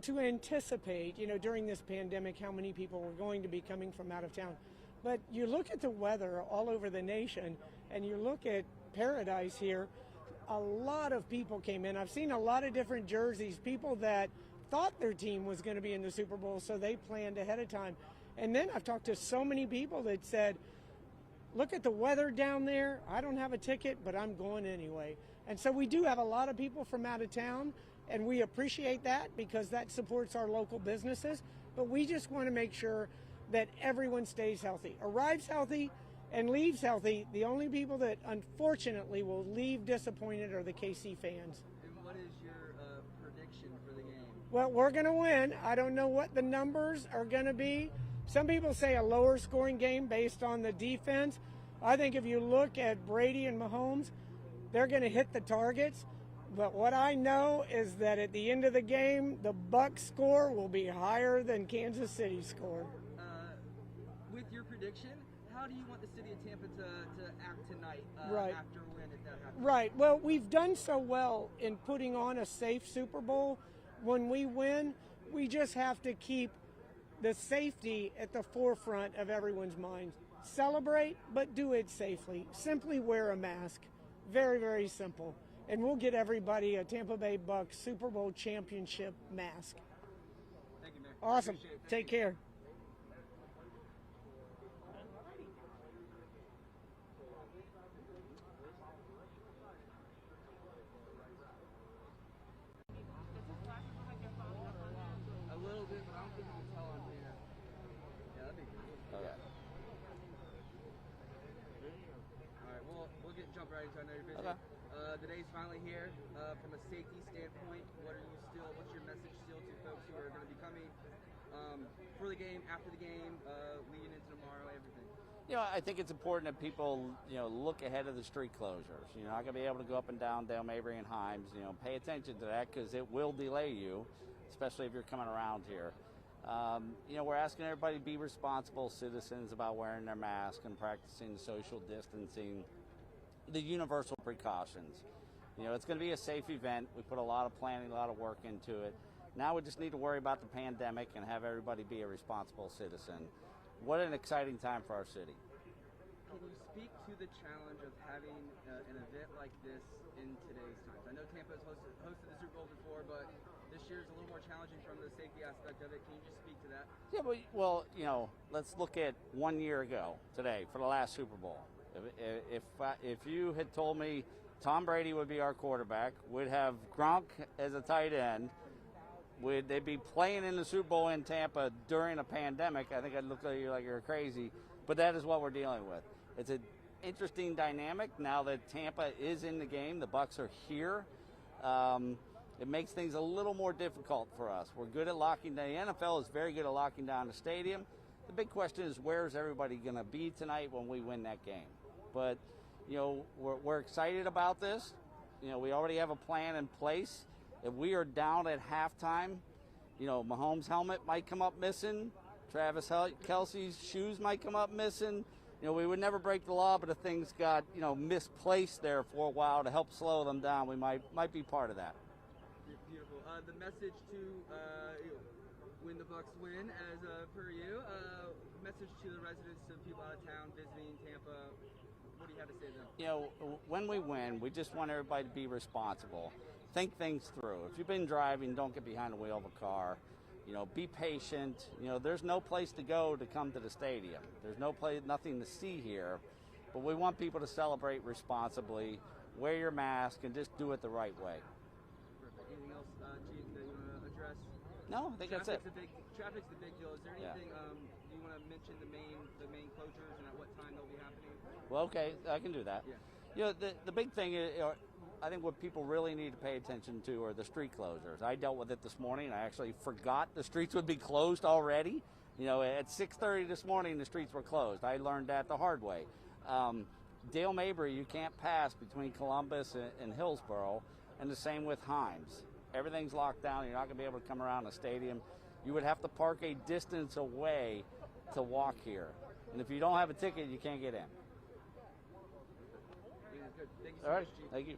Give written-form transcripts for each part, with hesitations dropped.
to anticipate, during this pandemic, how many people were going to be coming from out of town. But you look at the weather all over the nation, and you look at Paradise here, a lot of people came in. I've seen a lot of different jerseys, people that thought their team was going to be in the Super Bowl, so they planned ahead of time. And then I've talked to so many people that said, look at the weather down there. I don't have a ticket, but I'm going anyway. And so we do have a lot of people from out of town, and we appreciate that because that supports our local businesses. But we just want to make sure that everyone stays healthy, arrives healthy, and leaves healthy. The only people that unfortunately will leave disappointed are the KC fans. And what is your prediction for the game? Well, we're going to win. I don't know what the numbers are going to be. Some people say a lower scoring game based on the defense. I think if you look at Brady and Mahomes, they're going to hit the targets. But what I know is that at the end of the game, the Bucs score will be higher than Kansas City's score. With your prediction, how do you want the city of Tampa to act tonight after a win, if that happens? Right. Well, we've done so well in putting on a safe Super Bowl. When we win, we just have to keep the safety at the forefront of everyone's minds. Celebrate, but do it safely. Simply wear a mask. Very, very simple. And we'll get everybody a Tampa Bay Bucs Super Bowl championship mask. Thank you, Mayor. Awesome. Take care. A little bit, but I don't think you can tell on here. Yeah, that'd be good. Okay. All right, well, we'll jump right into it. I know you're busy. Okay. The day's finally here. From a safety standpoint, what's your message still to folks who are going to be coming for the game, after the game, leading into tomorrow, everything? I think it's important that people, look ahead of the street closures. You're not going to be able to go up and down Dale Mabry and Himes. Pay attention to that because it will delay you, especially if you're coming around here. We're asking everybody to be responsible citizens about wearing their mask and practicing social distancing, the universal precautions. It's going to be a safe event. We put a lot of planning, a lot of work into it. Now we just need to worry about the pandemic and have everybody be a responsible citizen. What an exciting time for our city. Can you speak to the challenge of having an event like this in today's times? I know Tampa has hosted the Super Bowl before, but this year is a little more challenging from the safety aspect of it. Can you just speak to that? Yeah, well, let's look at 1 year ago today for the last Super Bowl. If you had told me Tom Brady would be our quarterback, we'd have Gronk as a tight end, they'd be playing in the Super Bowl in Tampa during a pandemic, I think I'd look at you like you're crazy. But that is what we're dealing with. It's an interesting dynamic now that Tampa is in the game. The Bucs are here. It makes things a little more difficult for us. We're good at locking down. The NFL is very good at locking down the stadium. The big question is, where's everybody going to be tonight when we win that game? But, we're excited about this. We already have a plan in place. If we are down at halftime, Mahomes' helmet might come up missing. Travis Kelce's shoes might come up missing. We would never break the law, but if things got, misplaced there for a while to help slow them down, we might be part of that. Beautiful. The message to when the Bucs win, as per you, message to the residents of people out of town visiting Tampa. What do you have to say to them? When we win, we just want everybody to be responsible. Think things through. If you've been driving, don't get behind the wheel of a car. Be patient. There's no place to go to come to the stadium. There's nothing to see here. But we want people to celebrate responsibly, wear your mask, and just do it the right way. Perfect. Anything else, Chief, that you want to address? No, I think that's it. Traffic's the big deal. Is there anything you want to mention the main closures and at what time they'll be happening? Well, okay, I can do that. Yeah. The big thing is, I think what people really need to pay attention to are the street closures. I dealt with it this morning. I actually forgot the streets would be closed already. At 6:30 this morning, the streets were closed. I learned that the hard way. Dale Mabry, you can't pass between Columbus and Hillsborough, and the same with Himes. Everything's locked down. You're not going to be able to come around the stadium. You would have to park a distance away to walk here. And if you don't have a ticket, you can't get in. Good. Thank you so All right. much, Chief. Thank you.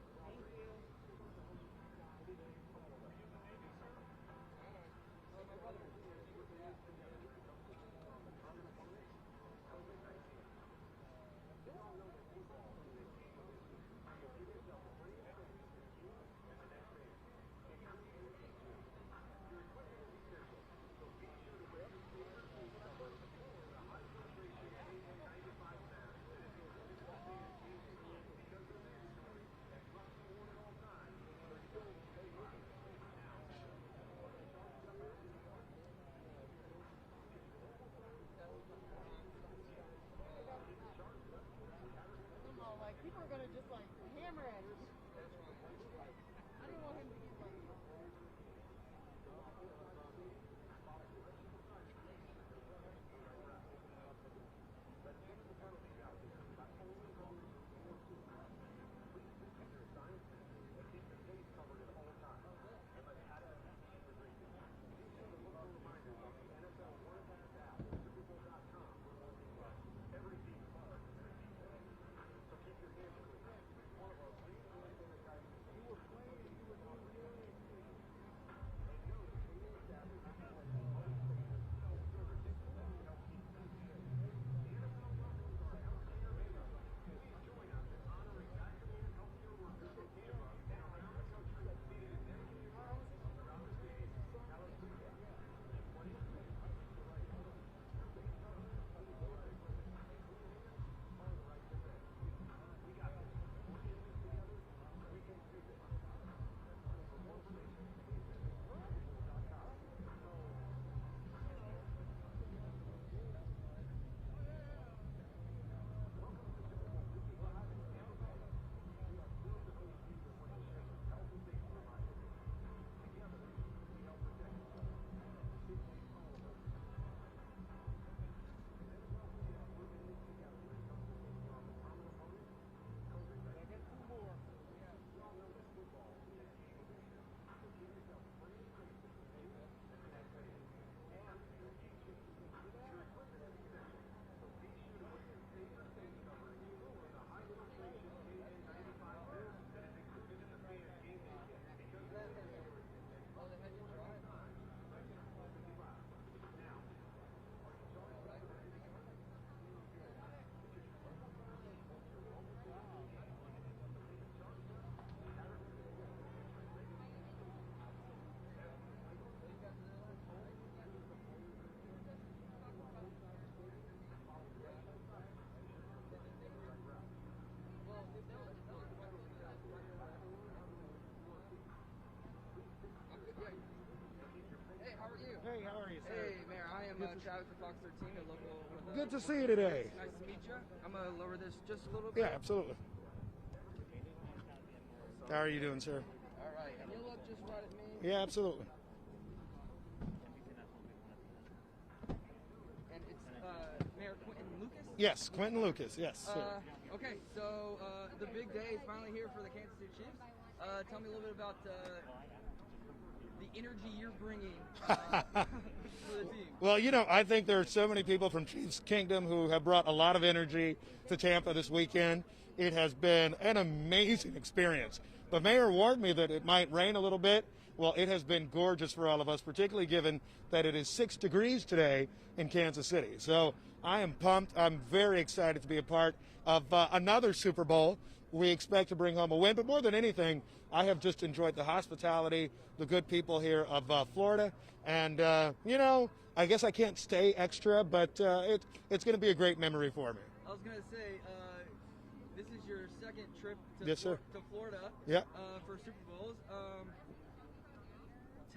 I'm Travis with Fox 13, a local. Good to see you today. Nice to meet you. I'm going to lower this just a little bit. Yeah, absolutely. How are you doing, sir? All right. And you look just right at me. Yeah, absolutely. And it's Mayor Quentin Lucas? Yes, Quentin Lucas, yes. Sir. Okay, so the big day is finally here for the Kansas City Chiefs. Tell me a little bit about the energy you're bringing for the team. Well, I think there are so many people from Chiefs Kingdom who have brought a lot of energy to Tampa this weekend. It has been an amazing experience. The mayor warned me that it might rain a little bit. Well, it has been gorgeous for all of us, particularly given that it is 6 degrees today in Kansas City. So I am pumped. I'm very excited to be a part of another Super Bowl. We expect to bring home a win, but more than anything, I have just enjoyed the hospitality, the good people here of Florida. And, I guess I can't stay extra, but it's going to be a great memory for me. I was going to say, this is your second trip to, Yes, sir. to Florida Yeah. For Super Bowls.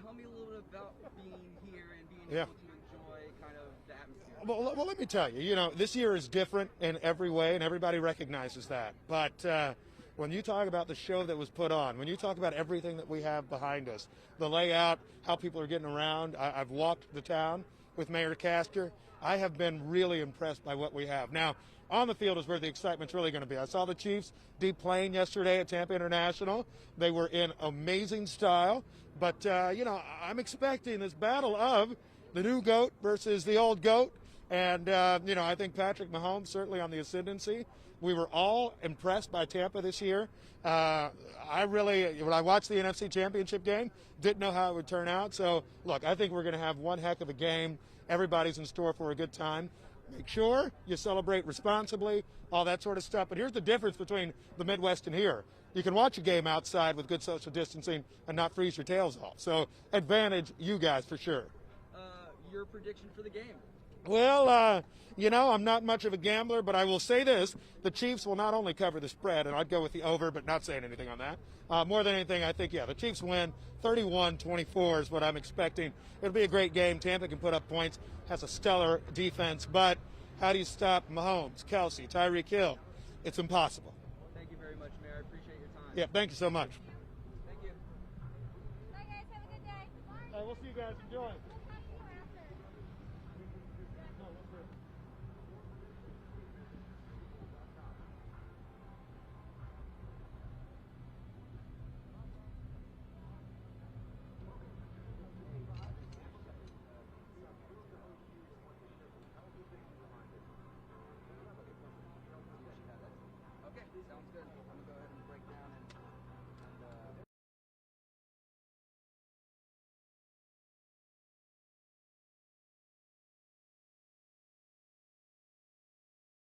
Tell me a little bit about being here and being Yeah. able to enjoy kind of the atmosphere. Well, let me tell you, this year is different in every way, and everybody recognizes that. But when you talk about the show that was put on, when you talk about everything that we have behind us, the layout, how people are getting around, I've walked the town with Mayor Castor. I have been really impressed by what we have. Now, on the field is where the excitement's really going to be. I saw the Chiefs deep playing yesterday at Tampa International. They were in amazing style. But, I'm expecting this battle of the new GOAT versus the old GOAT. And, I think Patrick Mahomes certainly on the ascendancy. We were all impressed by Tampa this year. When I watched the NFC Championship game, didn't know how it would turn out. So, look, I think we're going to have one heck of a game. Everybody's in store for a good time. Make sure you celebrate responsibly, all that sort of stuff. But here's the difference between the Midwest and here. You can watch a game outside with good social distancing and not freeze your tails off. So, advantage you guys for sure. Your prediction for the game? Well, I'm not much of a gambler, but I will say this. The Chiefs will not only cover the spread, and I'd go with the over, but not saying anything on that. More than anything, I think, the Chiefs win. 31-24 is what I'm expecting. It'll be a great game. Tampa can put up points, has a stellar defense, but how do you stop Mahomes, Kelsey, Tyreek Hill? It's impossible. Thank you very much, Mayor. I appreciate your time. Yeah, thank you so much. Thank you. Bye, guys. Have a good day. Bye. We'll see you guys. Enjoy. We'll talk to you after. Okay, sounds good.